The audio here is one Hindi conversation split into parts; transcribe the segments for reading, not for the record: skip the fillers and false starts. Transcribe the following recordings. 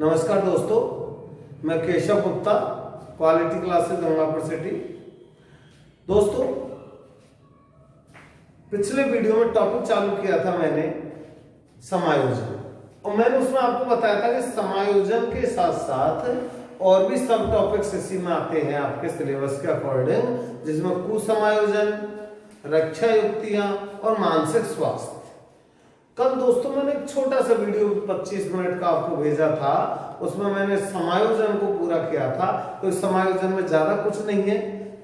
नमस्कार दोस्तों, मैं Keshav Gupta, quality classes Gangapur city. दोस्तों, पिछले वीडियो में टॉपिक चालू किया था मैंने समायोजन, और मैंने उसमें आपको बताया था कि समायोजन के साथ साथ और भी सब टॉपिक्स इसी में आते हैं आपके सिलेबस के अकॉर्डिंग, जिसमें कुसमायोजन, रक्षा युक्तियां और मानसिक स्वास्थ्य। कल दोस्तों मैंने एक छोटा सा वीडियो 25 मिनट का आपको भेजा था, उसमें मैंने समायोजन को पूरा किया था। तो समायोजन में ज्यादा कुछ नहीं है,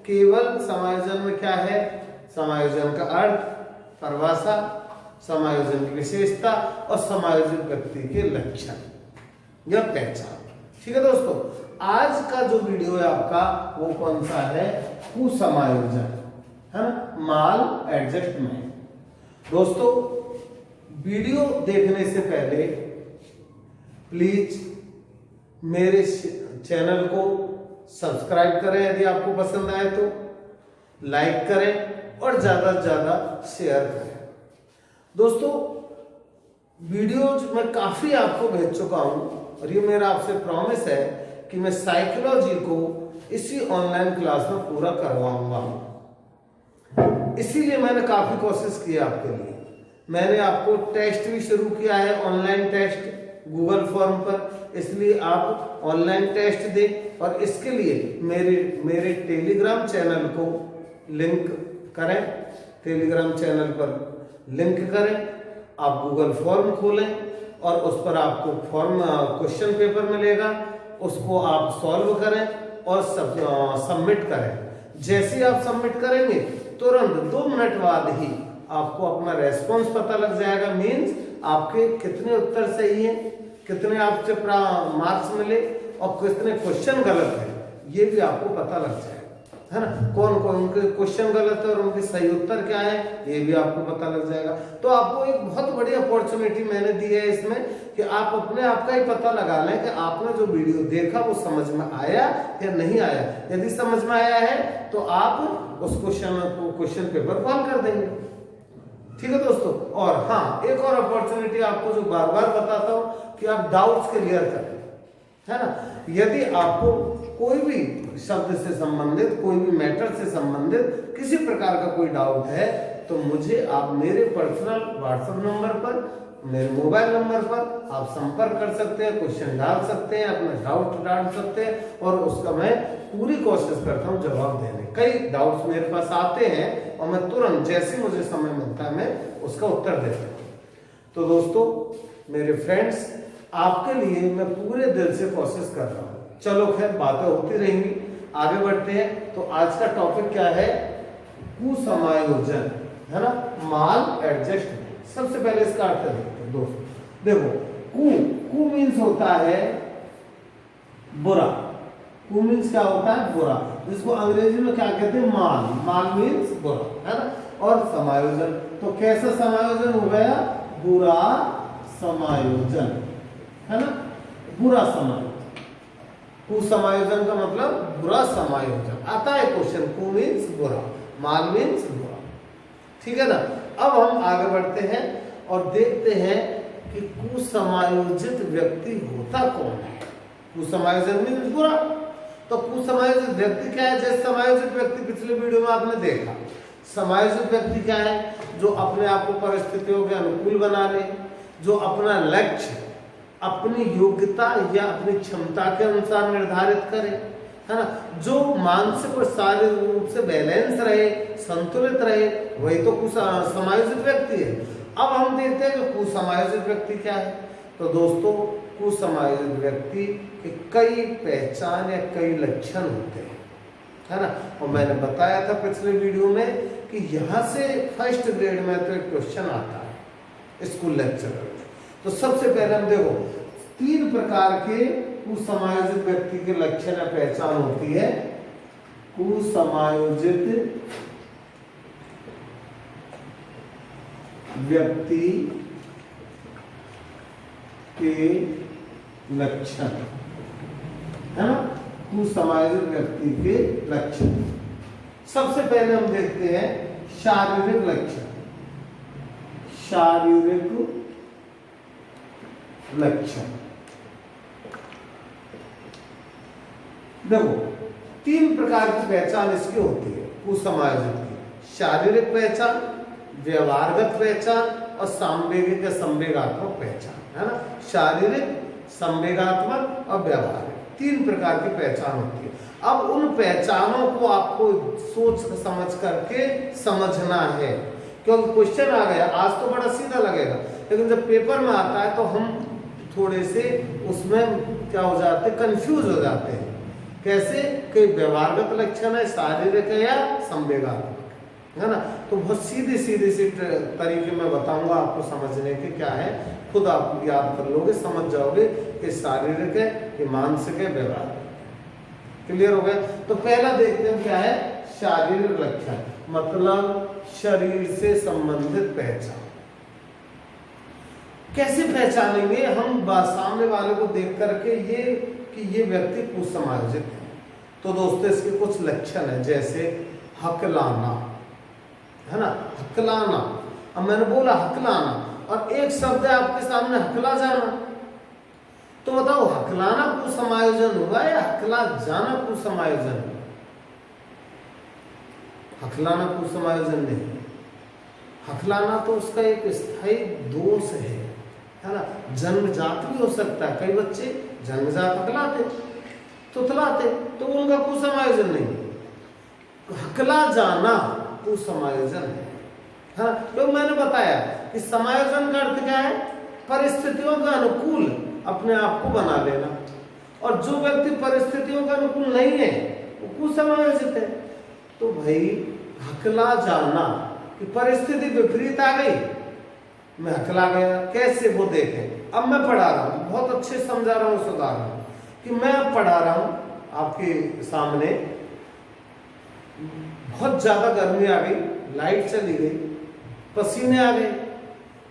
केवल समायोजन में क्या है, समायोजन का अर्थ, परिभाषा, समायोजन की विशेषता और समायोजित व्यक्ति के लक्षण या पहचान। ठीक है दोस्तों, आज का जो वीडियो है आपका वो कौन सा है, कुसमायोजन, है ना, माल एडजस्टमेंट। दोस्तों, वीडियो देखने से पहले प्लीज मेरे चैनल को सब्सक्राइब करें, यदि आपको पसंद आए तो लाइक करें और ज्यादा से ज्यादा शेयर करें। दोस्तों, वीडियो मैं काफी आपको भेज चुका हूं, और ये मेरा आपसे प्रॉमिस है कि मैं साइकोलॉजी को इसी ऑनलाइन क्लास में पूरा करवाऊंगा। इसीलिए मैंने काफी कोशिश की आपके लिए। मैंने आपको टेस्ट भी शुरू किया है, ऑनलाइन टेस्ट गूगल फॉर्म पर, इसलिए आप ऑनलाइन टेस्ट दें। और इसके लिए मेरे टेलीग्राम चैनल को लिंक करें, टेलीग्राम चैनल पर लिंक करें, आप गूगल फॉर्म खोलें और उस पर आपको फॉर्म क्वेश्चन पेपर मिलेगा, उसको आप सॉल्व करें और सबमिट करें। जैसे ही आप सबमिट करेंगे तुरंत 2 मिनट बाद ही आपको अपना रेस्पॉन्स पता लग जाएगा। मींस आपके कितने उत्तर सही हैं, कितने आपसे मार्क्स मिले और कितने क्वेश्चन गलत है, ये भी आपको पता लग जाएगा, है ना। कौन कौन उनके क्वेश्चन गलत है और उनके सही उत्तर क्या है, ये भी आपको पता लग जाएगा। तो आपको एक बहुत बड़ी अपॉर्चुनिटी मैंने दी है इसमें कि आप अपने आप का ही पता लगा लें कि आपने जो वीडियो देखा वो समझ में आया या नहीं आया। यदि समझ में आया है तो आप उस क्वेश्चन पेपर सॉल्व कर देंगे। ठीक है दोस्तों, और हाँ, एक और अपॉर्चुनिटी आपको जो बार बार बताता हूं कि आप डाउट्स क्लियर करें, है ना। यदि आपको कोई भी शब्द से संबंधित, कोई भी मैटर से संबंधित किसी प्रकार का कोई डाउट है तो मुझे आप मेरे पर्सनल व्हाट्सएप नंबर पर, मेरे मोबाइल नंबर पर आप संपर्क कर सकते हैं, क्वेश्चन डाल सकते हैं, अपना डाउट डाल सकते हैं, और उसका मैं पूरी कोशिश करता हूं जवाब देने। कई डाउट्स मेरे पास आते हैं और मैं तुरंत जैसे मुझे समय मिलता है मैं उसका उत्तर देता हूं। तो दोस्तों, मेरे फ्रेंड्स, आपके लिए मैं पूरे दिल से कोशिश कर रहा हूं। चलो खैर, बातें होती रहेंगी, आगे बढ़ते हैं। तो आज का टॉपिक क्या है, कुसमायोजन, है ना, माल एडजस्टमेंट। सबसे पहले इसका अर्थ देखते हैं दोस्तों। देखो, कु मीन्स होता है बुरा। कु मीन्स क्या होता है, बुरा, जिसको अंग्रेजी में क्या कहते हैं, माल मीन्स बुरा, है ना। और समायोजन, तो कैसा समायोजन हो गया, बुरा समायोजन, है ना, बुरा समायोजन। कुसमायोजन का मतलब बुरा समायोजन आता है क्वेश्चन। कु मीन्स बुरा, माल मीन्स बुरा, ठीक है ना। अब हम आगे बढ़ते हैं और देखते हैं कि कुसमायोजित व्यक्ति होता कौन है। कुसमायोजन मीन्स बुरा, तो कुसमायोजित व्यक्ति क्या है। जैसे समायोजित व्यक्ति पिछले वीडियो में आपने देखा, समायोजित व्यक्ति क्या है, जो अपने आप को परिस्थितियों के अनुकूल बना ले, जो अपना लक्ष्य अपनी योग्यता या अपनी क्षमता के अनुसार निर्धारित करे, है ना, जो मानसिक और शारीरिक रूप से बैलेंस रहे, संतुलित रहे, वही तो कुसमायोजित व्यक्ति है। अब हम देखते हैं कि कुसमायोजित व्यक्ति क्या है। तो दोस्तों, कुसमायोजित व्यक्ति के कई पहचान या कई लक्षण होते हैं, है ना। और मैंने बताया था पिछले वीडियो में कि यहां से फर्स्ट ग्रेड में तो एक क्वेश्चन आता है स्कूल लेक्चर। तो सबसे पहले हम देखो, 3 प्रकार के कुसमायोजित व्यक्ति के लक्षण या पहचान होती है। कुसमायोजित व्यक्ति के लक्षण, है ना, कुसमायोजित व्यक्ति के लक्षण। सबसे पहले हम देखते हैं शारीरिक लक्षण। शारीरिक लक्षण, देखो 3 प्रकार की पहचान इसकी होती है कुसमायोजित की। शारीरिक पहचान, व्यवहारगत पहचान और सांवेगिक या संवेगात्मक पहचान, है ना। शारीरिक, संवेगात्मक और व्यवहारिक 3 प्रकार की पहचान होती है। अब उन पहचानों को आपको सोच समझ करके समझना है, क्योंकि क्वेश्चन आ गया आज तो बड़ा सीधा लगेगा, लेकिन जब पेपर में आता है तो हम थोड़े से उसमें क्या हो जाते हैं, कंफ्यूज हो जाते हैं। कैसे, कई व्यवहारगत लक्षण है, शारीरिक है या संवेगात्मक, है ना। तो बहुत सीधे सीधे से तरीके में बताऊंगा आपको समझने के, क्या है खुद आप याद कर लोगे, समझ जाओगे कि शारीरिक है कि मानसिक है, व्यवहार। क्लियर हो गया। तो पहला देखते हैं क्या है, शारीरिक लक्षण, मतलब शरीर से संबंधित पहचान। कैसे पहचानेंगे हम सामने वाले को देख करके ये कि ये व्यक्ति कुसमायोजित है। तो दोस्तों इसके कुछ लक्षण है, जैसे हकलाना, है ना, हकलाना। अब मैंने बोला हकलाना और एक शब्द है आपके सामने हकला जाना, तो बताओ हकलाना कुसमायोजन हुआ या हकला जाना कुसमायोजन? हकलाना कुसमायोजन नहीं, हकलाना तो उसका एक स्थायी दोष है ना। जन्मजात भी हो सकता है, कई बच्चे जन्मजात हकलाते, तुतलाते, तो उनका कुसमायोजन नहीं। हकला जाना कुसमायोजन है ना। तो मैंने बताया कि समायोजन का अर्थ क्या है, परिस्थितियों के अनुकूल अपने आप को बना लेना, और जो व्यक्ति परिस्थितियों के अनुकूल नहीं है वो कुसमायोजित है। तो भाई हकला जाना कि परिस्थिति विपरीत आ गई, मैं हकला गया, कैसे वो देखें। अब मैं पढ़ा रहा हूँ, बहुत अच्छे समझा रहा हूँ, उदाहरण कि मैं अब पढ़ा रहा हूँ आपके सामने, बहुत ज्यादा गर्मी आ गई, लाइट चली गई, पसीने आ गए।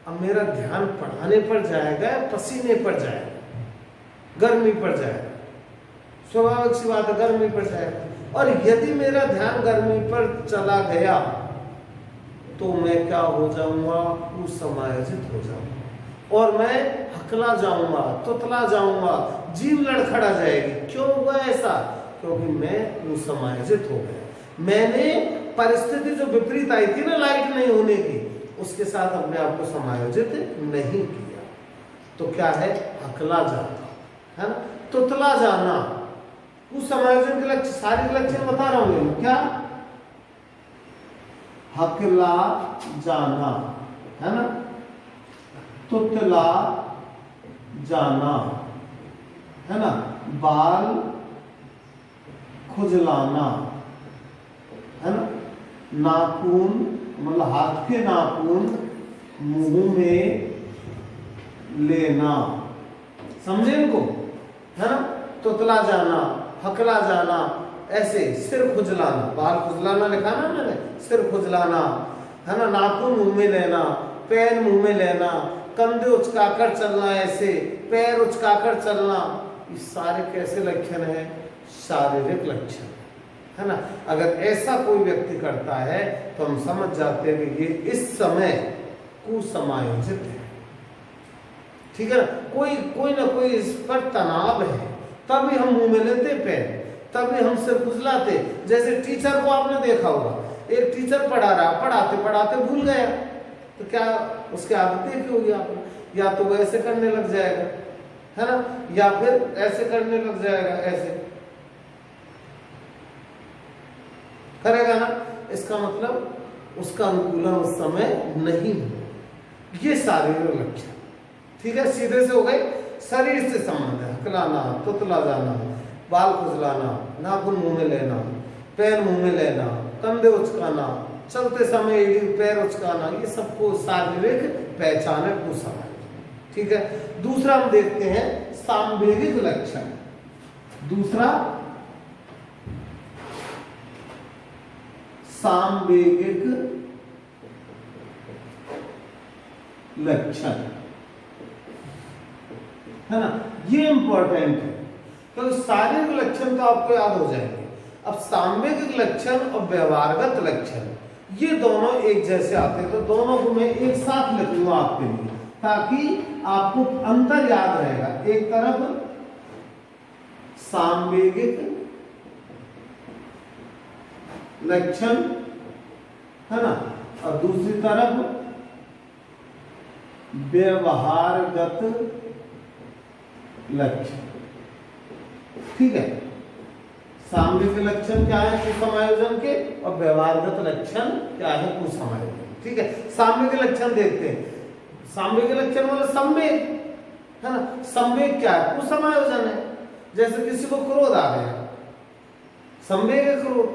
अब मेरा ध्यान पढ़ाने पर जाएगा, पसीने पर जाएगा, गर्मी पर जाएगा, स्वाभाविक सी बात है गर्मी पर जाएगा। और यदि मेरा ध्यान गर्मी पर चला गया तो मैं क्या हो जाऊंगा, कुसमायोजित हो जाऊंगा और मैं हकला जाऊंगा, तुतला जाऊंगा, जीभ लड़खड़ा जाएगी। क्यों हुआ ऐसा? क्योंकि मैं कुसमायोजित हो गया। मैंने परिस्थिति जो विपरीत आई थी ना, लाइट नहीं होने की, उसके साथ अपने आप को समायोजित नहीं किया। तो क्या है, हकला जाना, है ना, तुतला जाना। कुसमायोजन के लक्षण, शारीरिक लक्षण बता रहा हूं, क्या, हकला जाना, है ना, तुतला जाना, है ना, बाल खुजलाना, है ना, नाखून मतलब हाथ के नाखून मुंह में लेना, समझे इनको, है ना। तुतला जाना, हकला जाना, ऐसे सिर खुजलाना, बाल खुजलाना लिखा ना मैंने, सिर खुजलाना, है ना, नाखून मुंह में लेना, पैर मुंह में लेना, कंधे उचकाकर चलना, ऐसे पैर उचकाकर चलना, ये सारे कैसे लक्षण है, शारीरिक लक्षण, है ना। अगर ऐसा कोई व्यक्ति करता है तो हम समझ जाते हैं कि ये इस समय कुसमायोजित है, ठीक है ना। कोई ना कोई इस पर तनाव है, तभी हम मुंह में लेते पैर, तभी हम सिर खुजलाते। जैसे टीचर को आपने देखा होगा, एक टीचर पढ़ा रहा, पढ़ाते पढ़ाते भूल गया, तो क्या उसकी आदत देखी होगी आपने, या तो वो ऐसे करने लग जाएगा, है ना, या फिर ऐसे करने लग जाएगा, ऐसे करेगा ना। इसका मतलब उसका अनुकूलन उस समय नहीं हो। ये शारीरिक लक्षण, ठीक है, सीधे से हो गए, शरीर से संबंध है, हकलाना, तुतला जाना, बाल खुजलाना, नाखून मुंह में लेना, पैर मुंह में लेना, कंधे उचकाना, चलते समय एड़ी पैर उचकाना, ये सबको शारीरिक पहचान है कुसमायोजन, ठीक है। दूसरा हम देखते हैं सांवेगिक लक्षण। दूसरा सांवेगिक लक्षण, है ना, ये इंपॉर्टेंट है, तो शारीरिक लक्षण तो आपको याद हो जाएंगे। अब सांवेगिक लक्षण और व्यवहारगत लक्षण ये दोनों एक जैसे आते हैं, तो दोनों को मैं एक साथ लिख लूंगा आपके लिए, ताकि आपको अंतर याद रहेगा। एक तरफ सांवेगिक लक्षण, है ना, और दूसरी तरफ व्यवहारगत लक्षण। ठीक है, सामयिक लक्षण क्या है कुसमायोजन के, और व्यवहारगत लक्षण क्या है कुसमायोजन। ठीक है, सामयिक लक्षण देखते हैं। सामयिक लक्षण मतलब संवेग, है ना, संवेग क्या है कुसमायोजन है। जैसे किसी को क्रोध आ गया, संवेग है क्रोध,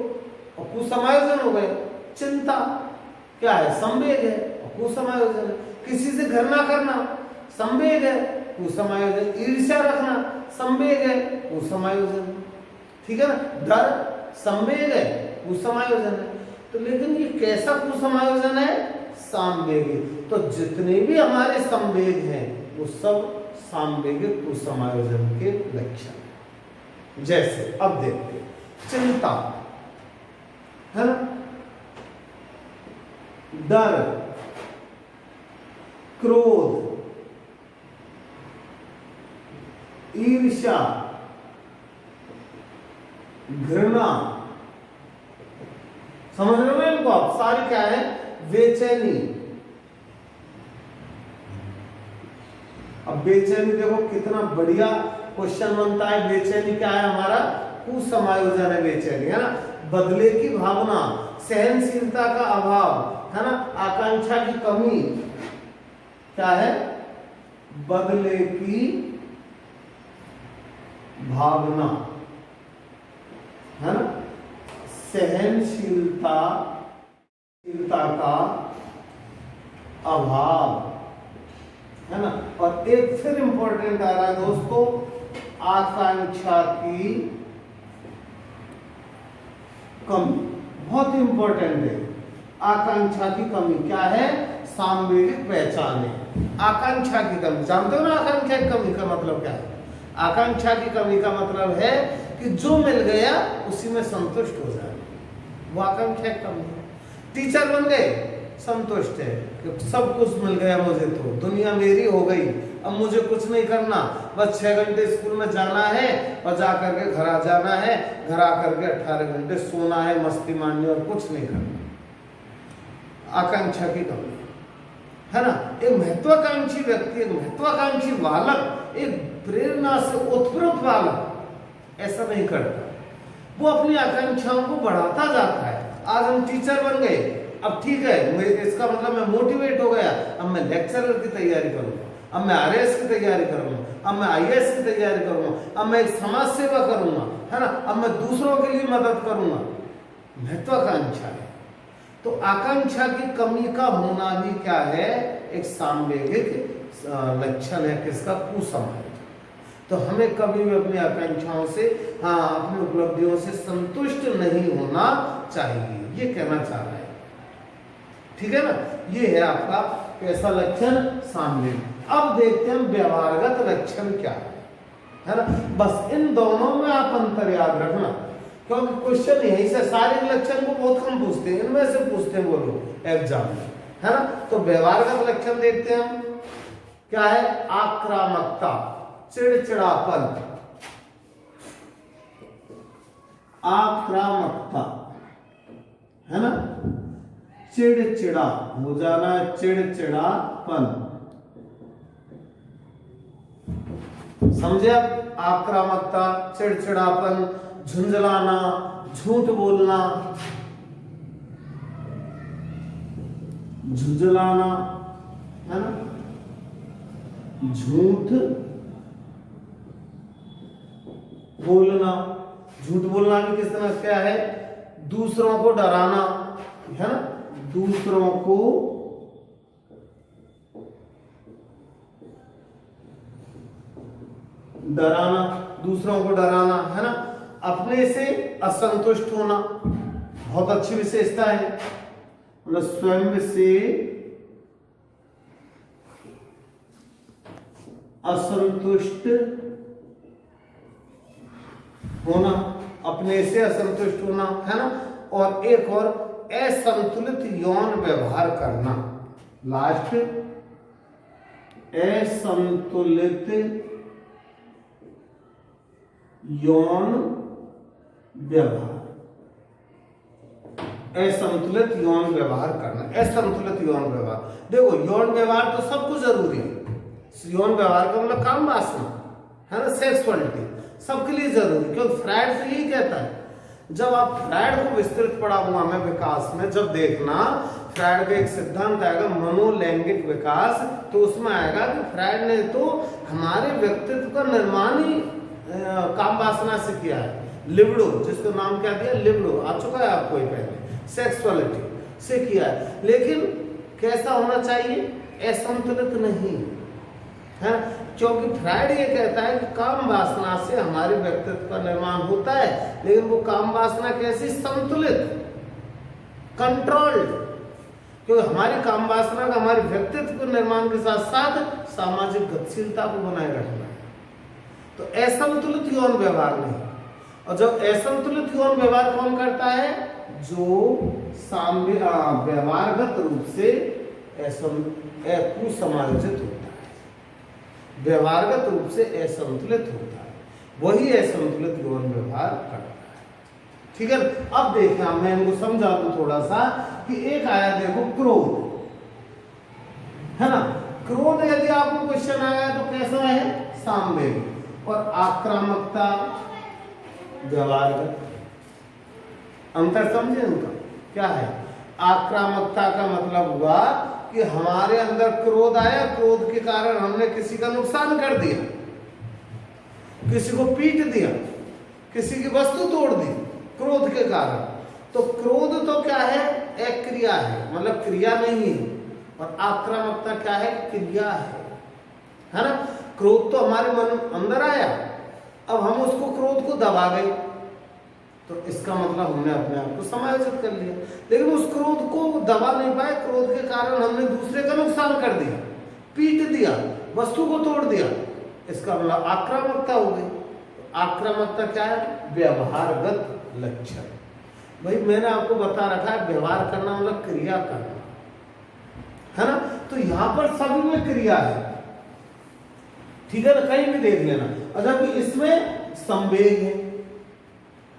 और कुसमायोजन हो गए चिंता, क्या है संवेग है और कुसमायोजन है। किसी से घृणा करना संवेग है, कुसमायोजन। ईर्ष्या रखना संवेग है, कुसमायोजन। ठीक है ना, डर संवेग है, कुसमायोजन है। तो लेकिन ये कैसा कुसमायोजन है, सामवेगिक। तो जितने भी हमारे संवेग हैं वो सब सामवेगिक कुसमायोजन के लक्षण हैं। जैसे अब देखते हैं चिंता, है ना, डर, क्रोध, ईर्ष्या, घृणा, समझ रहे हो इनको आप? सारी क्या है, बेचैनी। अब बेचैनी देखो कितना बढ़िया क्वेश्चन बनता है। बेचैनी क्या है, हमारा कुसमायोजन है बेचैनी, है ना। बदले की भावना, सहनशीलता का अभाव, है ना, आकांक्षा की कमी, क्या है, बदले की भावना, है ना, सहनशीलता का अभाव, है ना। और एक फिर इंपॉर्टेंट आ रहा है दोस्तों, आकांक्षा की कमी, बहुत इंपॉर्टेंट है। आकांक्षा की कमी क्या है, सामवेगिक पहचान है। आकांक्षा की कमी, जानते हो ना आकांक्षा की कमी का मतलब क्या है? आकांक्षा की कमी का मतलब है कि जो मिल गया उसी में संतुष्ट हो जाए, वो आकांक्षा की कमी है। टीचर बन गए, संतुष्ट है कि सब कुछ मिल गया मुझे, तो दुनिया मेरी हो गई, अब मुझे कुछ नहीं करना, बस 6 घंटे स्कूल में जाना है और जा करके घर आ जाना है, घर आकर के 18 घंटे सोना है, मस्ती मारनी और कुछ नहीं करना। आकांक्षा की कमी, है ना। एक महत्वाकांक्षी व्यक्ति, एक महत्वाकांक्षी बालक, एक प्रेरणा से उत्प्रेरित बालक ऐसा नहीं करता, वो अपनी आकांक्षाओं को बढ़ाता जाता है। आज हम टीचर बन गए, अब ठीक है, इसका मतलब मैं मोटिवेट हो गया, अब मैं लेक्चरर की तैयारी करूंगा, अब मैं आरएएस की तैयारी करूंगा, अब मैं आईएएस की तैयारी करूंगा, अब मैं एक समाज सेवा करूंगा, है ना, अब मैं दूसरों के लिए मदद करूंगा। महत्वाकांक्षा है। तो आकांक्षा की कमी का होना भी क्या है, एक सामवेगिक लक्षण है किसका, कुसमायोजन। तो हमें कभी भी अपनी आकांक्षाओं से, हाँ, अपनी उपलब्धियों से संतुष्ट नहीं होना चाहिए, ये कहना चाह रहा है। ठीक है ना, ये है आपका कैसा लक्षण, सामवेगिक। अब देखते हैं व्यवहारगत लक्षण क्या है ना। बस इन दोनों में आप अंतर याद रखना, क्योंकि क्वेश्चन यहीं से सारे लक्षण को बहुत कम पूछते हैं, इनमें से पूछते हैं वो लोग एग्जाम में, है ना। तो व्यवहारगत लक्षण देखते हैं हम, क्या है, आक्रामकता, चिड़चिड़ापन, आक्रामकता, है ना, चिड़चिड़ा हो जाना, चिड़चिड़ापन, समझे आप? आक्रामकता, चिड़चिड़ापन, झुंझलाना, झूठ बोलना, झुंझलाना, है ना, झूठ बोलना। झूठ बोलना भी किस तरह क्या है, दूसरों को डराना, है ना, दूसरों को डराना, दूसरों को डराना, है ना। अपने से असंतुष्ट होना, बहुत अच्छी विशेषता है, मतलब स्वयं से असंतुष्ट होना, अपने से असंतुष्ट होना, है ना। और एक और, असंतुलित यौन व्यवहार करना, लास्ट, असंतुलित यौन व्यवहार, असंतुलित यौन व्यवहार करना। असंतुलित यौन व्यवहार, देखो यौन व्यवहार तो सबको जरूरी है। यौन व्यवहार का मतलब काम वासना है ना, सेक्सुअलिटी सबके लिए जरूरी, क्योंकि फ्रायड तो यही कहता है। जब आप फ्रायड को विस्तृत पढ़ाऊंगा मैं विकास में, जब देखना फ्रायड का एक सिद्धांत आएगा मनोलैंगिक विकास, तो उसमें आएगा कि फ्रायड ने तो हमारे व्यक्तित्व का निर्माण ही काम वासना से किया है। लिबिडो, जिसका नाम क्या दिया, लिबिडो आ चुका है आपको ये पहले, सेक्सुअलिटी से किया है। लेकिन कैसा होना चाहिए, असंतुलित नहीं है, क्योंकि फ्रायड ये कहता है कि काम वासना से हमारे व्यक्तित्व का निर्माण होता है, लेकिन वो काम वासना कैसी, संतुलित, कंट्रोल्ड, क्योंकि हमारी काम वासना का हमारे व्यक्तित्व के निर्माण के साथ साथ सामाजिक गतिशीलता को बनाए रखना है। तो असंतुलित यौन व्यवहार नहीं। और जब असंतुलित यौन व्यवहार कौन करता है, जो व्यवहारगत रूप से कुसमायोजित होता है, व्यवहारगत रूप से असंतुलित होता है, वही असंतुलित यौन व्यवहार करता है। ठीक है, अब देखना मैं इनको समझा दूं थोड़ा सा कि एक आया देखो क्रोध, है ना। क्रोध यदि आपको क्वेश्चन आया तो कैसा है, सामवेग, और आक्रामकता व्यवहारगत। अंतर समझे उनका क्या है। आक्रामकता का मतलब हुआ कि हमारे अंदर क्रोध आया, क्रोध के कारण हमने किसी का नुकसान कर दिया, किसी को पीट दिया, किसी की वस्तु तोड़ दी क्रोध के कारण। तो क्रोध तो क्या है, एक क्रिया है, मतलब क्रिया नहीं है, और आक्रामकता क्या है, क्रिया है ना। क्रोध तो हमारे मन अंदर आया, अब हम उसको क्रोध को दबा गए, तो इसका मतलब हमने अपने आप को समायोजित कर लिया। लेकिन उस क्रोध को दबा नहीं पाए, क्रोध के कारण हमने दूसरे का नुकसान कर दिया, पीट दिया, वस्तु को तोड़ दिया, इसका मतलब आक्रामकता हो गई। आक्रामकता क्या है, व्यवहारगत लक्षण। भाई मैंने आपको बता रखा है व्यवहार करना मतलब क्रिया करना, है ना। तो यहां पर सभी में क्रिया ठीक है ना, कहीं भी देख लेना। अच्छा तो इसमें संवेग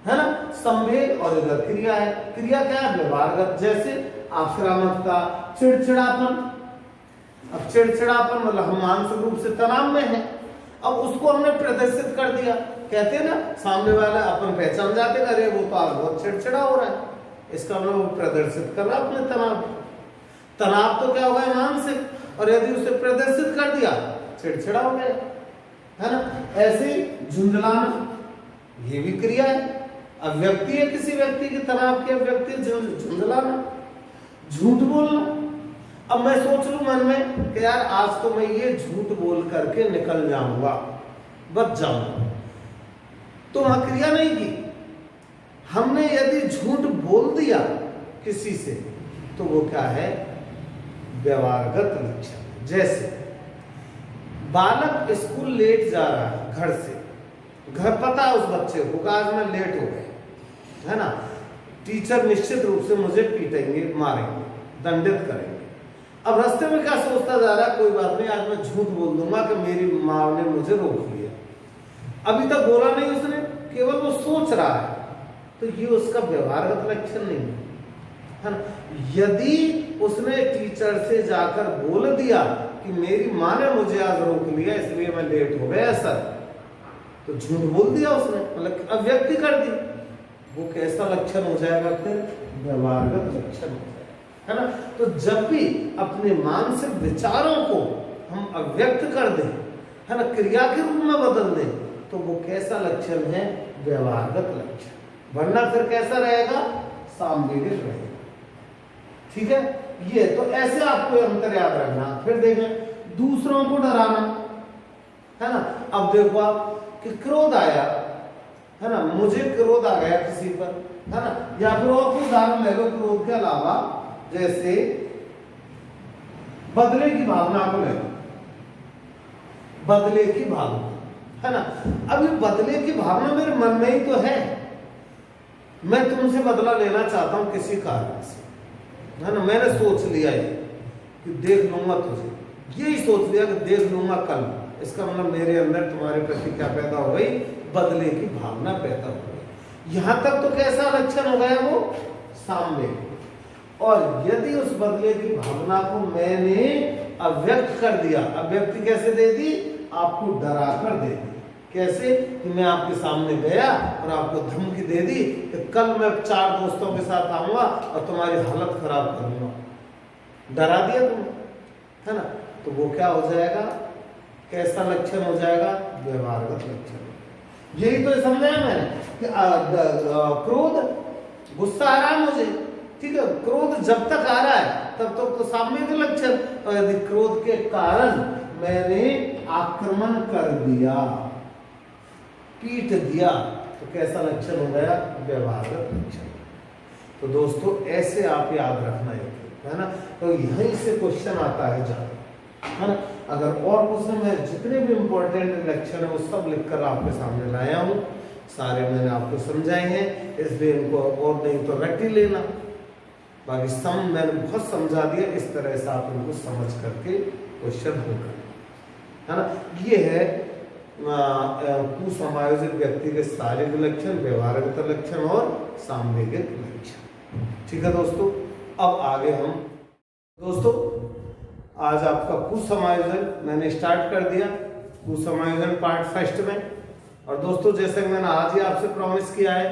है ना, संवेग, और इधर क्रिया है। क्रिया क्या है, व्यवहारगत, जैसे आक्रामकता, चिड़चिड़ापन। अब चिड़चिड़ापन मतलब हम मानसिक रूप से तनाव में है, अब उसको हमने प्रदर्शित कर दिया। कहते हैं ना, सामने वाला अपन पहचान जाते, अरे वो तो आज बहुत चिड़चिड़ा हो रहा है, इसका मतलब वो प्रदर्शित कर रहा है अपने तनाव। तनाव तो क्या होगा, मानसिक, और यदि उसे प्रदर्शित कर दिया चिड़चिड़ा हो गया, है ना। ऐसे झुंझलाना, ये भी क्रिया है, अव्यक्ति है किसी व्यक्ति के तनाव की अव्यक्ति, झुंझलाना। झूठ बोलना, अब मैं सोच लूं मन में कि यार आज तो मैं ये झूठ बोल करके निकल जाऊंगा, बच जाऊंगा, तो वहां क्रिया नहीं की। हमने यदि झूठ बोल दिया किसी से, तो वो क्या है, व्यवहारगत लक्षण। जैसे बालक स्कूल लेट जा रहा है घर से, घर पता है उस बच्चे को आज मैं लेट हो गया, है ना। टीचर निश्चित रूप से मुझे पीटेंगे, मारेंगे, दंडित करेंगे। अब रास्ते में क्या सोचता जा रहा है, कोई बात नहीं आज मैं झूठ बोल दूंगा कि मेरी माँ ने मुझे रोक लिया। अभी तक बोला नहीं उसने, केवल वो सोच रहा है, तो ये उसका व्यवहारगत लक्षण नहीं है ना। यदि उसने टीचर से जाकर बोल दिया कि मेरी माँ ने मुझे आज रोक लिया इसलिए मैं लेट हो गया सर, तो झूठ बोल दिया उसने, मतलब अव्यक्ति कर दी। वो कैसा लक्षण हो जाएगा, फिर व्यवहारगत लक्षण हो जाएगा, है ना। तो जब भी अपने मानसिक विचारों को हम अव्यक्त कर दें, है ना, क्रिया के रूप में बदल दें, तो वो कैसा लक्षण है, व्यवहारगत लक्षण। वरना फिर कैसा रहेगा, सामवेगिक रहेगा। ठीक है, ये तो ऐसे आपको अंतर याद रखना। फिर देखें दूसरों को डराना, है ना। अब देखो आप कि क्रोध आया, है ना, मुझे क्रोध आ गया किसी पर, है ना, या फिर और कोई उदाहरण ले लो क्रोध के अलावा, जैसे बदले की भावना को ले लो, बदले की भावना, है ना। अब ये बदले की भावना मेरे मन में ही तो है, मैं तुमसे बदला लेना चाहता हूं किसी कारण से, है ना। मैंने सोच लिया ये कि देख लूंगा तुझे, यही सोच लिया कि देख लूंगा कल, इसका मतलब मेरे अंदर तुम्हारे प्रति क्या पैदा हो गई, बदले की भावना पैदा हो गई। यहां तक तो कैसा लक्षण हो गया, वो सामवेग। और यदि उस बदले की भावना को मैंने अव्यक्त कर दिया, अव्यक्ति कैसे दे दी, आपको डरा कर दे दी। कैसे कि मैं आपके सामने गया और आपको धमकी दे दी कि कल मैं 4 दोस्तों के साथ आऊंगा और तुम्हारी हालत खराब करूंगा, डरा दिया तुमने, है ना। तो वो क्या हो जाएगा, कैसा लक्षण हो जाएगा, व्यवहारगत लक्षण। यही तो समझाया मैंने कि क्रोध, गुस्सा आ रहा है मुझे, ठीक है, क्रोध जब तक आ रहा है तब तक तो साम्य के लक्षण। और यदि क्रोध के कारण मैंने आक्रमण कर दिया, पीट दिया, तो कैसा लक्षण हो गया, व्यवहारगत लक्षण। तो दोस्तों ऐसे आप याद रखना है ना। तो यहीं से क्वेश्चन आता है ज्यादा, है ना। अगर और क्वेश्चन में जितने भी इंपॉर्टेंट लक्षण है वो सब लिखकर आपके सामने लाया हूँ, सारे मैंने आपको समझाए हैं, इसलिए इनको और नहीं तो रट ही लेना। बाकी सम मैंने बहुत समझा दिया, इस तरह से आप इनको समझ करके क्वेश्चन हल करें, है ना। ये है कुसमायोजित व्यक्ति के शारीरिक लक्षण, व्यवहारगत लक्षण और सामवेगिक लक्षण। ठीक है दोस्तों, अब आगे हम दोस्तों आज आपका कुसमायोजन मैंने स्टार्ट कर दिया, कुसमायोजन पार्ट फर्स्ट में। और दोस्तों जैसे मैंने आज ही आपसे प्रॉमिस किया है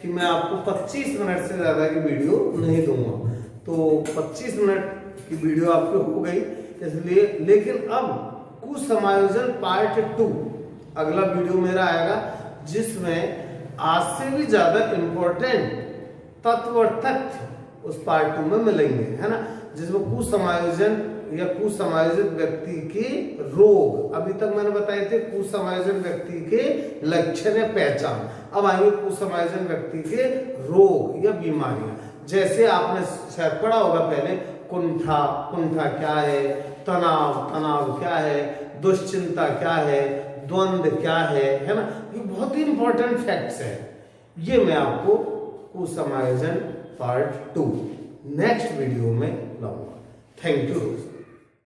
कि मैं आपको 25 मिनट से ज्यादा की वीडियो नहीं दूंगा, तो 25 मिनट की वीडियो आपकी हो गई इसलिए। लेकिन अब कुसमायोजन पार्ट 2 अगला वीडियो मेरा आएगा, जिसमें आज से भी ज्यादा इंपॉर्टेंट तत्व और तथ्य उस पार्ट 2 में मिलेंगे, है ना। जिसमें कुसमायोजन या कुसमायोजित व्यक्ति के रोग, अभी तक मैंने बताए थे कुसमायोजन व्यक्ति के लक्षण या पहचान, अब आएंगे कुसमायोजन व्यक्ति के रोग या बीमारियां। जैसे आपने शायद पढ़ा होगा पहले, कुंठा, कुंठा क्या है, तनाव, तनाव क्या है, दुश्चिंता क्या है, द्वंद्व क्या है ना। ये बहुत ही इंपॉर्टेंट फैक्ट्स है। ये मैं आपको कुसमायोजन पार्ट 2 नेक्स्ट वीडियो में लाऊंगा। Thank you.